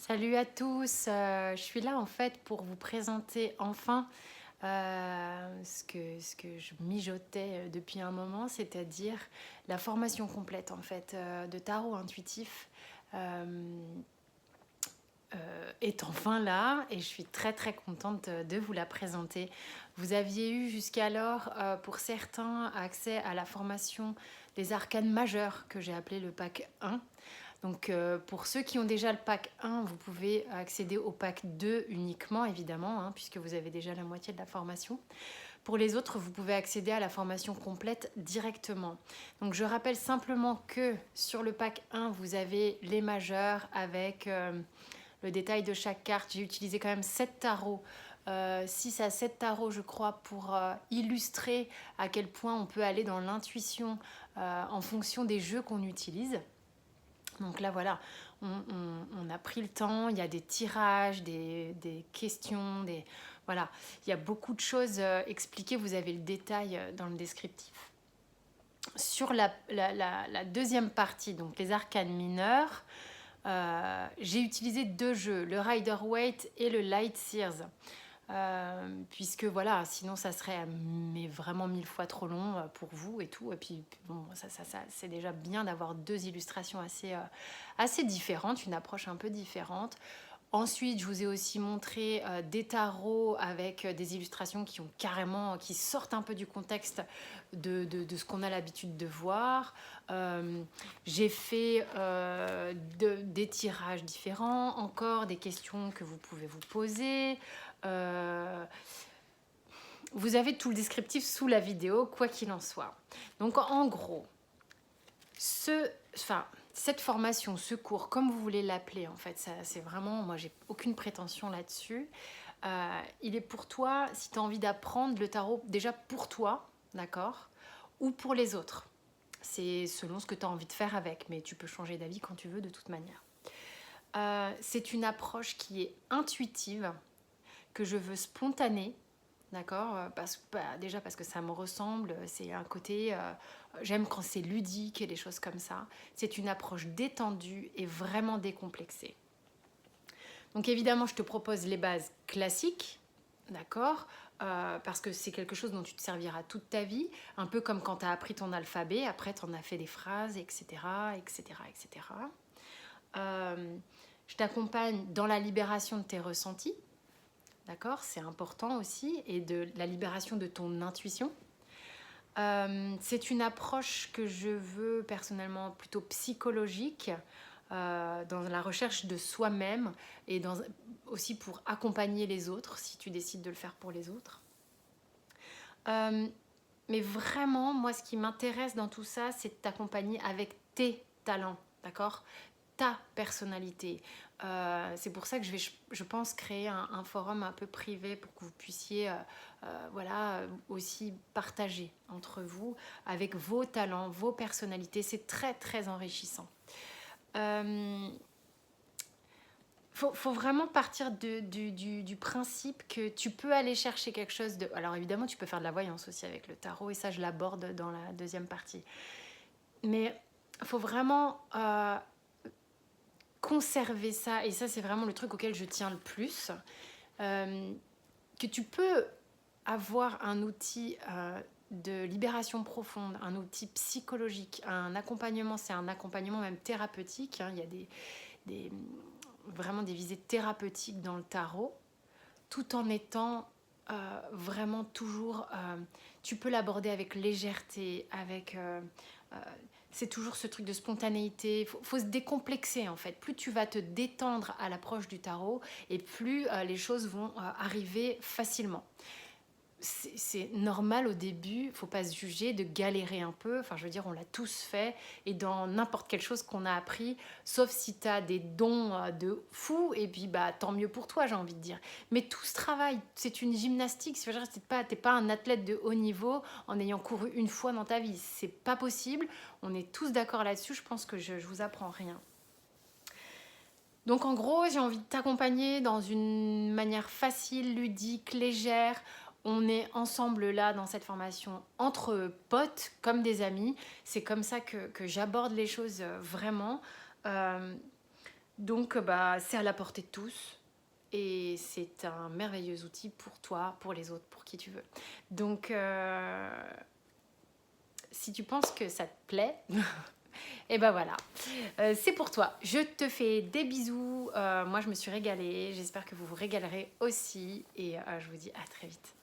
Salut à tous, je suis là en fait pour vous présenter enfin ce que je mijotais depuis un moment, c'est-à-dire la formation complète en fait de tarot intuitif est enfin là et je suis très très contente de vous la présenter. Vous aviez eu jusqu'alors pour certains accès à la formation des arcanes majeurs que j'ai appelé le pack 1. Donc pour ceux qui ont déjà le pack 1, vous pouvez accéder au pack 2 uniquement, évidemment, hein, puisque vous avez déjà la moitié de la formation. Pour les autres, vous pouvez accéder à la formation complète directement. Donc je rappelle simplement que sur le pack 1, vous avez les majeurs avec le détail de chaque carte. J'ai utilisé quand même 7 tarots. 6 à 7 tarots je crois pour illustrer à quel point on peut aller dans l'intuition en fonction des jeux qu'on utilise. Donc là, voilà, on a pris le temps, il y a des tirages, des questions, voilà, il y a beaucoup de choses expliquées, vous avez le détail dans le descriptif. Sur la deuxième partie, donc les arcanes mineurs, j'ai utilisé deux jeux, le Rider-Waite et le Light Sears. Puisque voilà, sinon ça serait mais vraiment 1000 fois trop long pour vous et tout. Et puis bon, ça c'est déjà bien d'avoir deux illustrations assez différentes, une approche un peu différente. Ensuite, je vous ai aussi montré des tarots avec des illustrations qui sortent un peu du contexte de ce qu'on a l'habitude de voir. J'ai fait des tirages différents, encore des questions que vous pouvez vous poser. Vous avez tout le descriptif sous la vidéo, quoi qu'il en soit. Donc en gros, cette formation, ce cours, comme vous voulez l'appeler, en fait, c'est vraiment, moi j'ai aucune prétention là-dessus. Il est pour toi, si tu as envie d'apprendre le tarot, déjà pour toi, d'accord, ou pour les autres. C'est selon ce que tu as envie de faire avec, mais tu peux changer d'avis quand tu veux de toute manière. C'est une approche qui est intuitive, que je veux spontanée, d'accord, déjà parce que ça me ressemble, c'est un côté, j'aime quand c'est ludique et des choses comme ça. C'est une approche détendue et vraiment décomplexée. Donc évidemment, je te propose les bases classiques, d'accord, parce que c'est quelque chose dont tu te serviras toute ta vie, un peu comme quand tu as appris ton alphabet, après tu en as fait des phrases, etc., etc., etc. Je t'accompagne dans la libération de tes ressentis, d'accord, c'est important aussi, et de la libération de ton intuition. C'est une approche que je veux personnellement plutôt psychologique, dans la recherche de soi-même et aussi pour accompagner les autres, si tu décides de le faire pour les autres. Mais vraiment, moi, ce qui m'intéresse dans tout ça, c'est de t'accompagner avec tes talents, d'accord, ta personnalité. C'est pour ça que je pense, créer un forum un peu privé pour que vous puissiez voilà, aussi partager entre vous avec vos talents, vos personnalités. C'est très, très enrichissant. Faut vraiment partir du principe que tu peux aller chercher quelque chose de... Alors évidemment, tu peux faire de la voyance aussi avec le tarot, et ça, je l'aborde dans la deuxième partie. Mais il faut vraiment conserver ça, et ça c'est vraiment le truc auquel je tiens le plus, que tu peux avoir un outil de libération profonde, un outil psychologique, un accompagnement, c'est un accompagnement même thérapeutique, hein, il y a vraiment des visées thérapeutiques dans le tarot, tout en étant vraiment toujours... tu peux l'aborder avec légèreté, c'est toujours ce truc de spontanéité. Faut se décomplexer en fait. Plus tu vas te détendre à l'approche du tarot, et plus les choses vont arriver facilement. C'est normal au début, faut pas se juger, de galérer un peu. Enfin, je veux dire, on l'a tous fait, et dans n'importe quelle chose qu'on a appris, sauf si tu as des dons de fou, et puis bah tant mieux pour toi, j'ai envie de dire. Mais tout ce travail, c'est une gymnastique. T'es pas un athlète de haut niveau en ayant couru une fois dans ta vie. C'est pas possible. On est tous d'accord là-dessus. Je pense que je vous apprends rien. Donc en gros, j'ai envie de t'accompagner dans une manière facile, ludique, légère. On est ensemble là dans cette formation entre potes, comme des amis. C'est comme ça que j'aborde les choses vraiment. Donc c'est à la portée de tous et c'est un merveilleux outil pour toi, pour les autres, pour qui tu veux. Donc si tu penses que ça te plaît, et ben voilà, c'est pour toi. Je te fais des bisous. Moi je me suis régalée, j'espère que vous vous régalerez aussi et je vous dis à très vite.